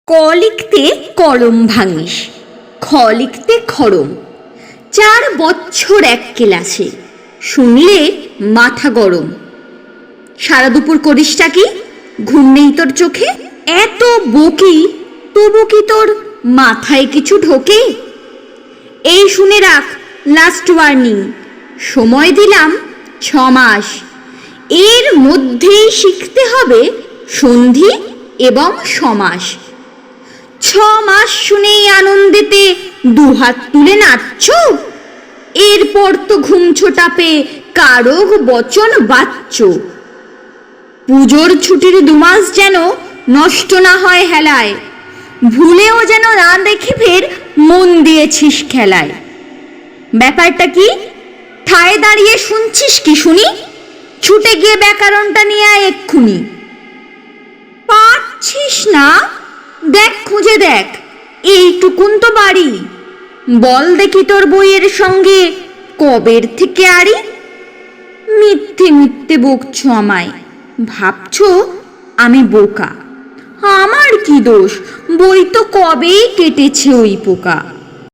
ক লিখতে কলম ভাঙিস, খ লিখতে খড়ম। 4 বছর এক ক্লাসে, শুনলে মাথা গরম। সারা দুপুর করিসটা কি? ঘুম নেই তোর চোখে? এত বকি তবু কি তোর মাথায় কিছু ঢোকে? এই শুনে রাখ, লাস্ট ওয়ার্নিং, সময় দিলাম 6 মাস। এর মধ্যেই শিখতে হবে সন্ধি এবং সমাস। 6 মাস শুনেই আনন্দেতে দুহাত তুলে নাচছ? এরপর তো ঘুম ছোটাপে কারক বচন বাচ্চ। পুজোর ছুটির 2 মাস যেন নষ্ট না হয় হেলায়, ভুলেও যেন না দেখে ফের মন দিয়েছিস খেলায়। ব্যাপারটা কি? ঠায় দাঁড়িয়ে শুনছিস কি শুনি? ছুটে গিয়ে ব্যাকরণটা নিয়ে আয় এক্ষুনি। পারছিস না? দেখ, খুঁজে দেখ, এইটুকুন তো বাড়ি। বল দেখি তোর বইয়ের সঙ্গে কবের থেকে আড়ি। মিথ্যে মিথ্যে বকছো আমায়, ভাবছো আমি বোকা। আমার কি দোষ? বই তো কবেই কেটেছে ওই পোকা।